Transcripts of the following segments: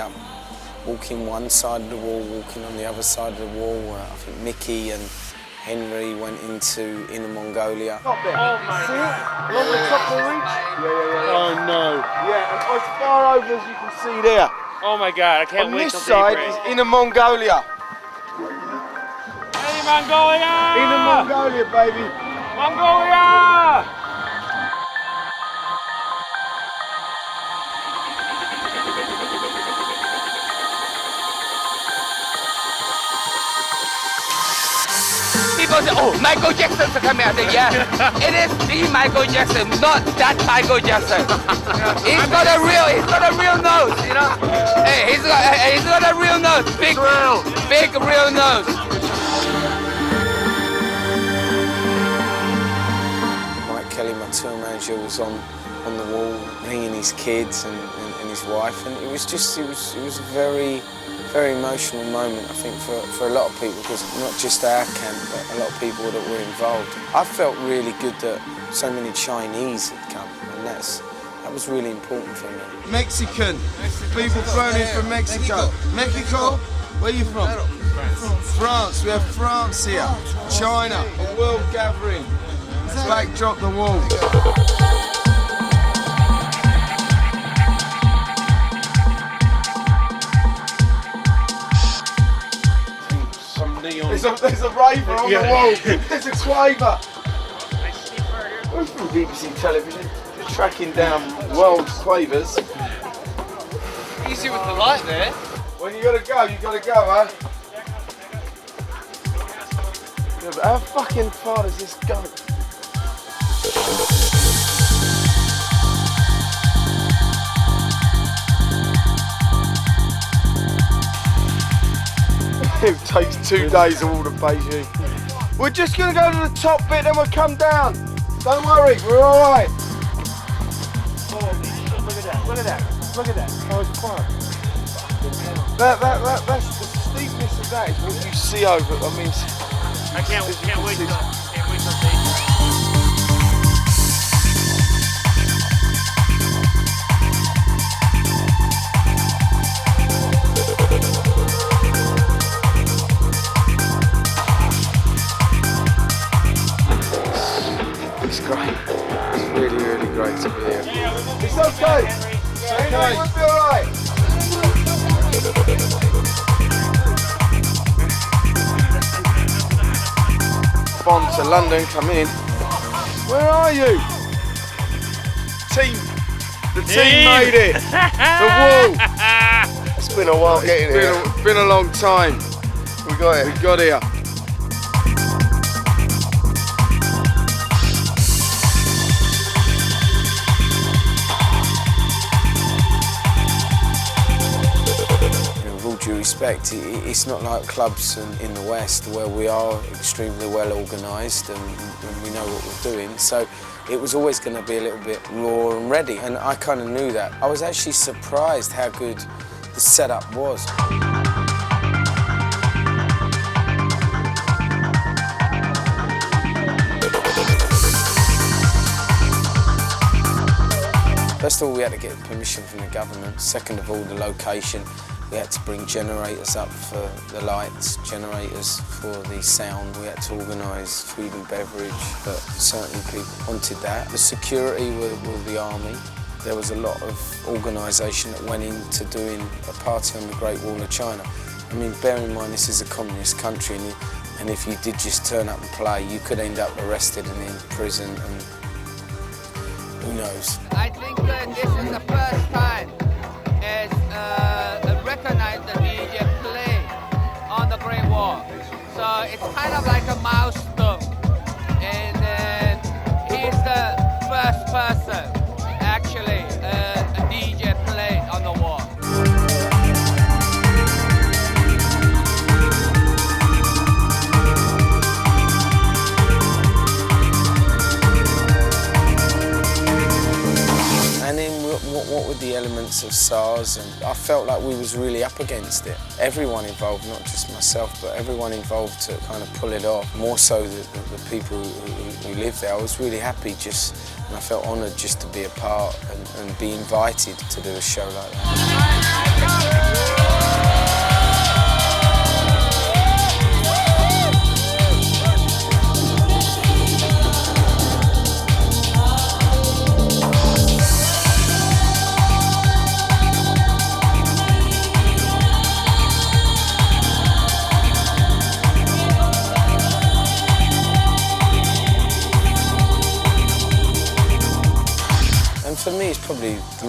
up walking one side of the wall, walking on the other side of the wall. I think Mickey and Henry went into Inner Mongolia. Top there. Oh my See it? Along the top of the reach? Yeah. Oh no. Yeah, and as far over as you can see there. Oh my God, I can't wait till daybreak. On this side is Inner Mongolia. Hey Mongolia! Inner Mongolia, baby. Mongolia! People say, oh, Michael Jackson's coming out. Yeah, it is the Michael Jackson, not that Michael Jackson. He's got a real nose, you know. Hey, he's got a real nose, big real nose. Mike Kelly, my tour manager, was on the wall ringing his kids and his wife, and it was a very emotional moment, I think, for a lot of people, because not just our camp, but a lot of people that were involved. I felt really good that so many Chinese had come, and that was really important for me. Mexican. People flown in from Mexico. Mexico? Where are you from? France. We have France here. China. A world gathering. Backdrop the wall. There's a raver on the wall. There's a quaver. We're from BBC Television. We're tracking down world quavers. Easy with the light there. When you gotta go, huh? Yeah, but how fucking far does this go? It takes 2 days of all the Beijing. We're just gonna go to the top bit, then we'll come down. Don't worry, we're all right. Oh, look at that. Oh, it's quiet. That's the steepness of that is what you see over. I mean, I can't wait till day. It's great. It's really great to be here. It's okay. It's okay. We'll be alright. Bomb to London, come in. Where are you? Team. The team made it. The wall. It's been a while getting here. It's been a long time. We got it. We got here. Due respect, it's not like clubs in the West where we are extremely well organised and we know what we're doing, so it was always going to be a little bit raw and ready, and I kind of knew that. I was actually surprised how good the setup was. First of all, we had to get permission from the government. Second of all, the location. We had to bring generators up for the lights, generators for the sound. We had to organise food and beverage, but certainly people wanted that. The security were the army. There was a lot of organisation that went into doing a party on the Great Wall of China. I mean, bear in mind this is a communist country, and if you did just turn up and play, you could end up arrested and in prison, and who knows. I think that this is the first time recognize the DJ play on the Great Wall. So it's kind of like a milestone. And then he's the first person, actually, a DJ played on the wall. And then what were the elements of SARS, and I felt like we was really up against it. Everyone involved, not just myself, but everyone involved to kind of pull it off, more so the people who lived there. I was really happy and I felt honoured just to be a part and be invited to do a show like that.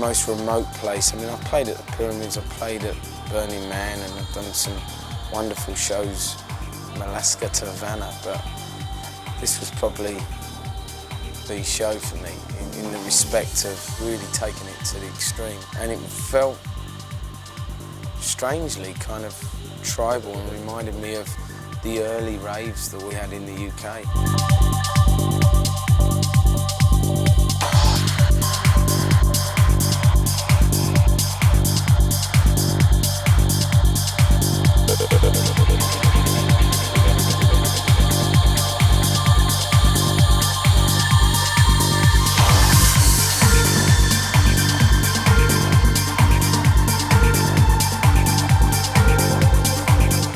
most remote place. I mean, I've played at the Pyramids, I've played at Burning Man, and I've done some wonderful shows from Alaska to Havana, but this was probably the show for me in the respect of really taking it to the extreme. And it felt strangely kind of tribal and reminded me of the early raves that we had in the UK.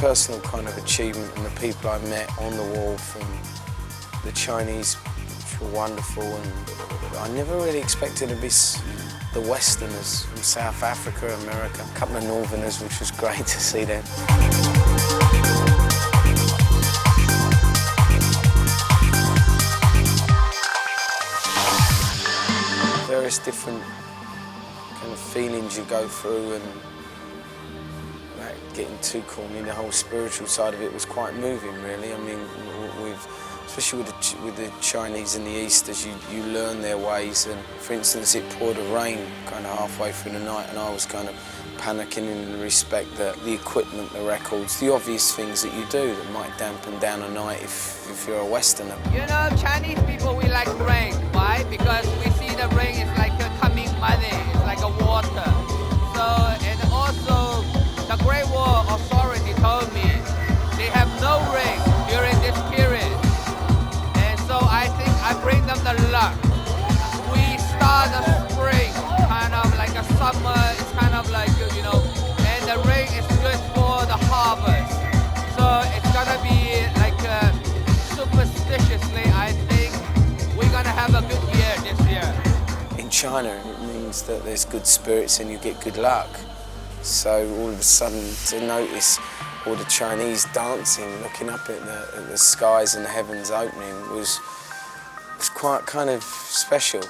Personal kind of achievement and the people I met on the wall, from the Chinese, which were wonderful, and I never really expected to be the Westerners from South Africa, America, a couple of Northerners, which was great to see them. Various different kind of feelings you go through, and getting too corny, the whole spiritual side of it was quite moving, really. I mean, especially with the Chinese in the East, as you learn their ways. And for instance, it poured a rain kind of halfway through the night, and I was kind of panicking in the respect that the equipment, the records, the obvious things that you do that might dampen down a night if you're a Westerner. You know, Chinese people, we like rain. Why? Because we see the rain is like a coming money, it's like a water. So, and also, the Great Wall Authority told me they have no rain during this period. And so I think I bring them the luck. We start the spring, kind of like a summer, it's kind of like, you know, and the rain is good for the harvest. So it's gonna be like superstitiously, I think we're gonna have a good year this year. In China, it means that there's good spirits and you get good luck. So all of a sudden, to notice all the Chinese dancing, looking up at the skies and the heavens opening was quite kind of special.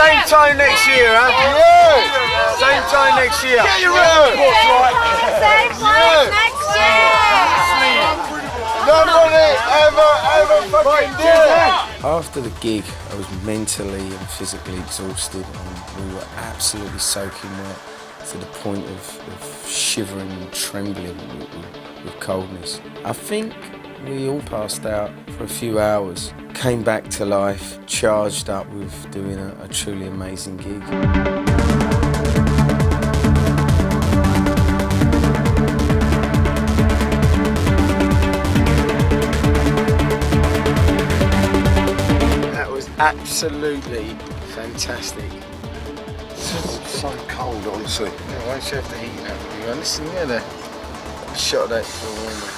Same time next year, huh? Yeah. Same time next year. Get your records right. Same place next year. Nobody ever fucking did it. After the gig, I was mentally and physically exhausted, and we were absolutely soaking wet to the point of shivering and trembling with coldness. I think we all passed out for a few hours, came back to life, charged up with doing a truly amazing gig. That was absolutely fantastic. It's so cold, honestly. Yeah, why don't you have the heat up? Listen, yeah, there. A shot of that for a warmer.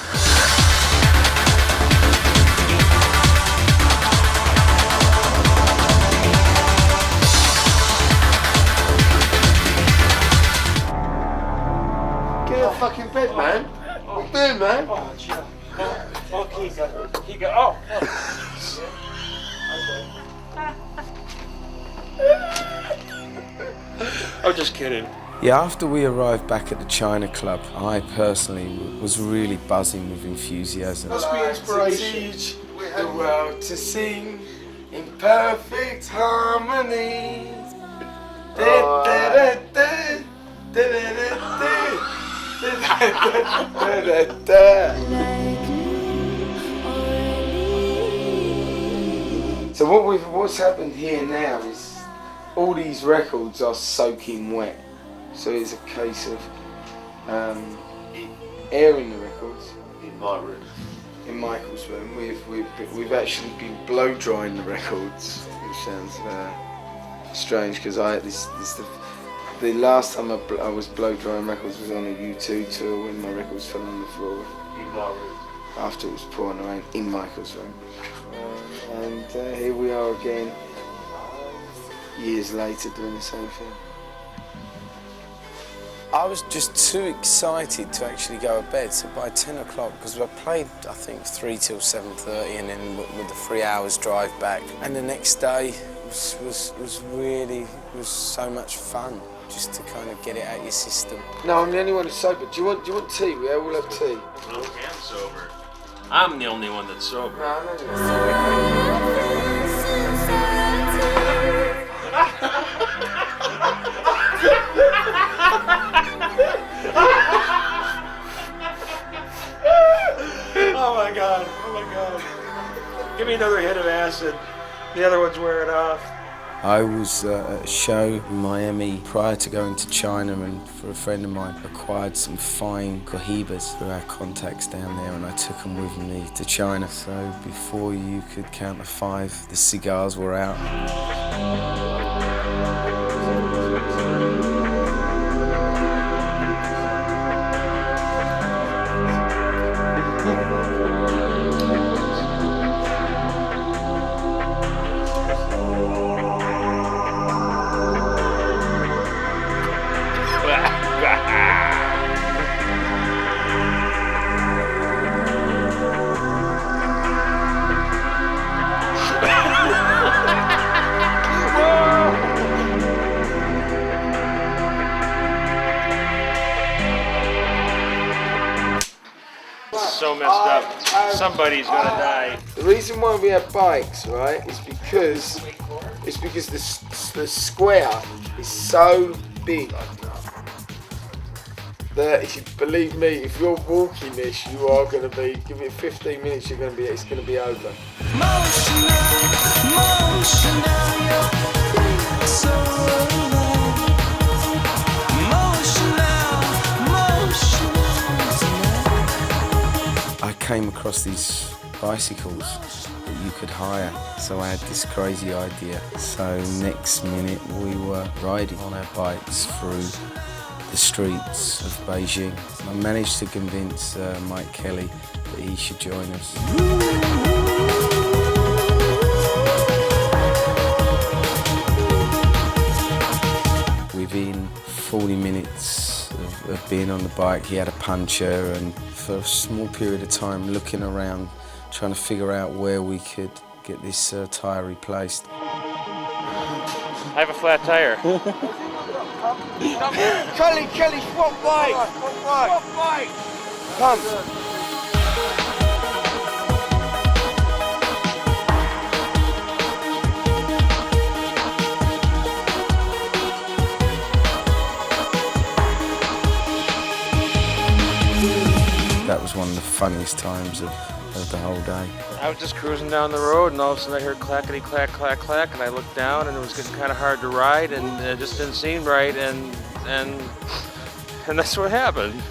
Fucking bed, man. What you doing, man? I'm just kidding. Yeah, after we arrived back at the China Club, I personally was really buzzing with enthusiasm. Must be inspiration. Teach the world to sing in perfect harmony. So what's happened here now is all these records are soaking wet. So it's a case of airing the records. In my room. In Michael's room, we've actually been blow drying the records, which sounds strange because the last time I was blow drying records was on a U2 tour when my records fell on the floor. In my room. After it was pouring rain in Michael's room. And here we are again, years later, doing the same thing. I was just too excited to actually go to bed, so by 10 o'clock, because I played, I think, 3 till 7:30, and then with the 3 hours drive back. And the next day was so much fun, just to kind of get it out your system. No, I'm the only one who's sober. Do you want tea? We all have tea. No, I'm sober. I'm the only one that's sober. No, no. Oh my God, oh my God. Give me another hit of acid. The other one's wearing off. I was at a show in Miami prior to going to China, and for a friend of mine acquired some fine cohibas through our contacts down there, and I took them with me to China. So before you could count to 5, the cigars were out. So messed up. Somebody's gonna die. The reason why we have bikes, right, is because the square is so big that, if you believe me, if you're walking this, you are going to be. Give it 15 minutes, it's going to be over. I came across these bicycles that you could hire, so I had this crazy idea. So next minute we were riding on our bikes through the streets of Beijing. I managed to convince Mike Kelly that he should join us. Within 40 minutes of being on the bike, he had a puncture, and for a small period of time looking around, trying to figure out where we could get this tyre replaced. I have a flat tire. Kelly, swap bike. Swap bike. Come. That was one of the funniest times of the whole day. I was just cruising down the road, and all of a sudden I heard clackety clack, clack, clack, and I looked down, and it was getting kind of hard to ride, and it just didn't seem right, and that's what happened.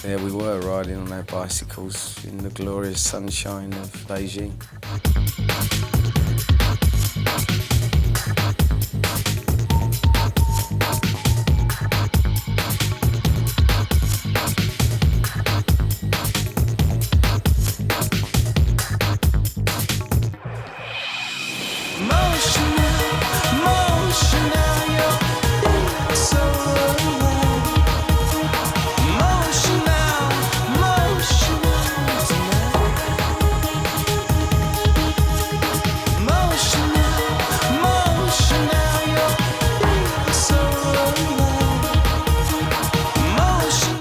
There we were, riding on our bicycles in the glorious sunshine of Beijing.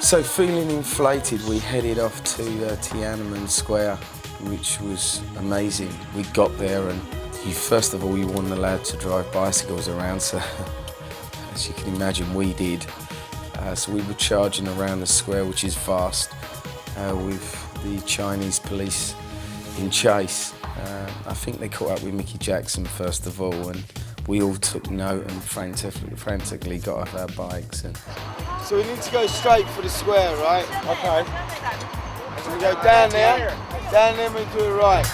So feeling inflated, we headed off to Tiananmen Square, which was amazing. We got there and first of all, you weren't allowed to drive bicycles around, so as you can imagine, we did. So we were charging around the square, which is vast, with the Chinese police in chase. I think they caught up with Mickey Jackson first of all, and we all took note and frantically got off our bikes. So we need to go straight for the square, right? Okay. So we go down there, and we do it right.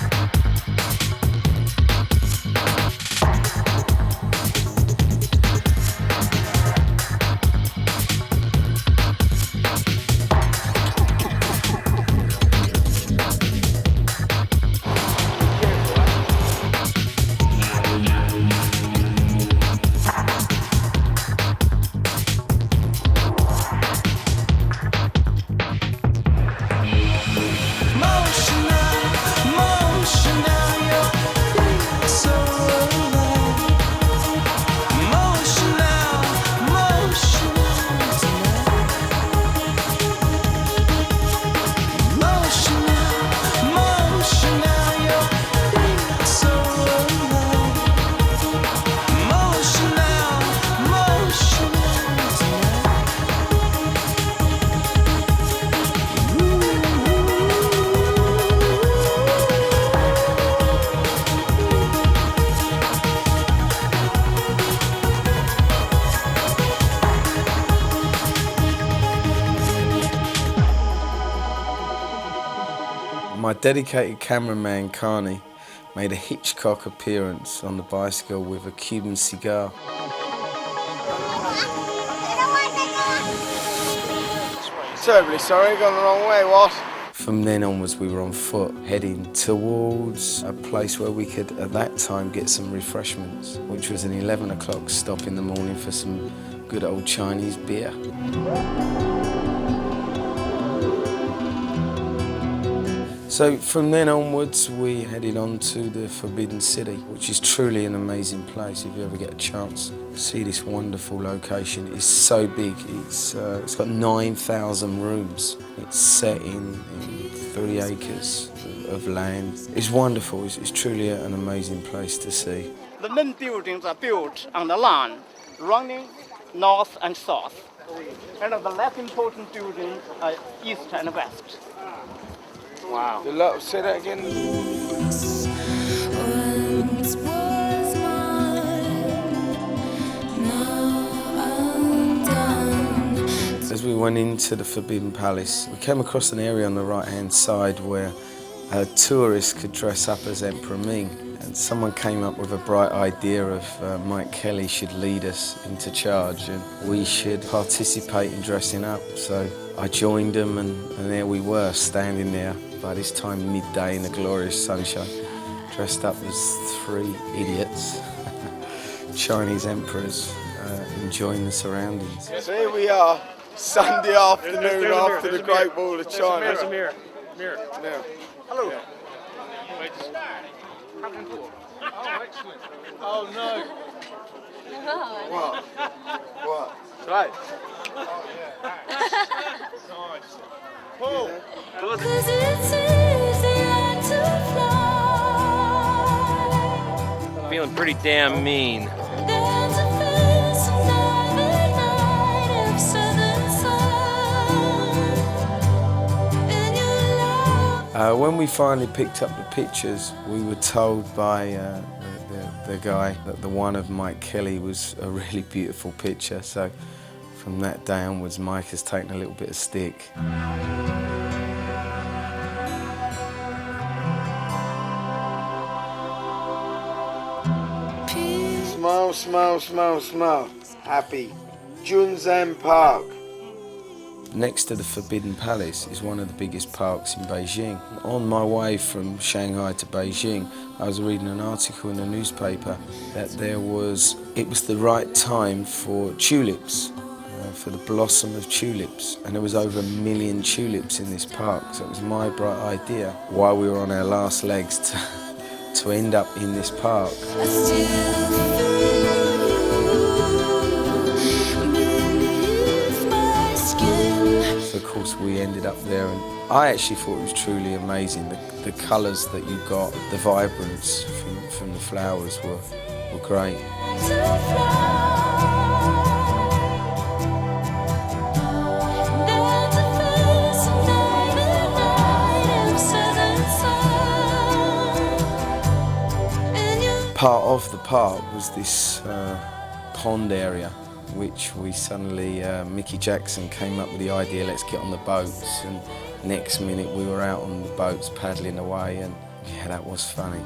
My dedicated cameraman, Carney, made a Hitchcock appearance on the bicycle with a Cuban cigar. Terribly sorry, gone the wrong way, what? From then onwards, we were on foot, heading towards a place where we could, at that time, get some refreshments, which was an 11 o'clock stop in the morning for some good old Chinese beer. So from then onwards, we headed on to the Forbidden City, which is truly an amazing place. If you ever get a chance to see this wonderful location, it's so big. It's got 9,000 rooms. It's set in 3 acres of land. It's wonderful. It's truly an amazing place to see. The main buildings are built on the line running north and south, and the less important buildings are east and west. Wow. Say that again. As we went into the Forbidden Palace, we came across an area on the right-hand side where tourists could dress up as Emperor Ming. And someone came up with a bright idea of Mike Kelly should lead us into charge and we should participate in dressing up. So I joined them and there we were, standing there by this time midday in the glorious sunshine, dressed up as three idiots, Chinese emperors, enjoying the surroundings. So here we are, Sunday afternoon after the Great Wall of China. There's a mirror. Mirror. Now, Hello. yeah. Oh, excellent. Oh, no. What? What? Right. Paul! Feeling pretty damn mean. When we finally picked up the pictures, we were told by the guy that the one of Mike Kelly was a really beautiful picture. So from that day onwards, Mike has taken a little bit of stick. Smile, smile, smile, smile. Happy. Junzan Park. Next to the Forbidden Palace is one of the biggest parks in Beijing. On my way from Shanghai to Beijing, I was reading an article in a newspaper that it was the right time for tulips, for the blossom of tulips, and there was over 1 million tulips in this park. So it was my bright idea, while we were on our last legs, to end up in this park. So of course we ended up there, and I actually thought it was truly amazing. The colours that you got, the vibrance from the flowers were great. Part of the park was this pond area, which we suddenly, Mickey Jackson came up with the idea, let's get on the boats, and next minute we were out on the boats paddling away, and yeah, that was funny.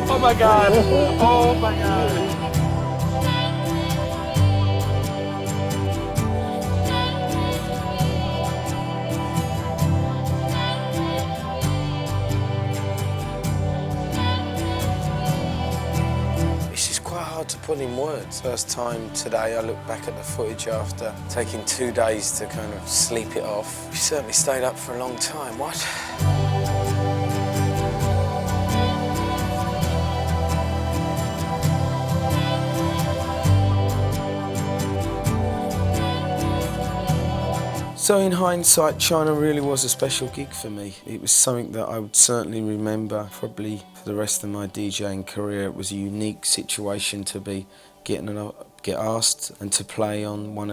Oh my God. Oh my God. Hard to put in words. First time today I look back at the footage after taking 2 days to kind of sleep it off. We certainly stayed up for a long time. What? So in hindsight, China really was a special gig for me. It was something that I would certainly remember probably for the rest of my DJing career. It was a unique situation to be get asked and to play on one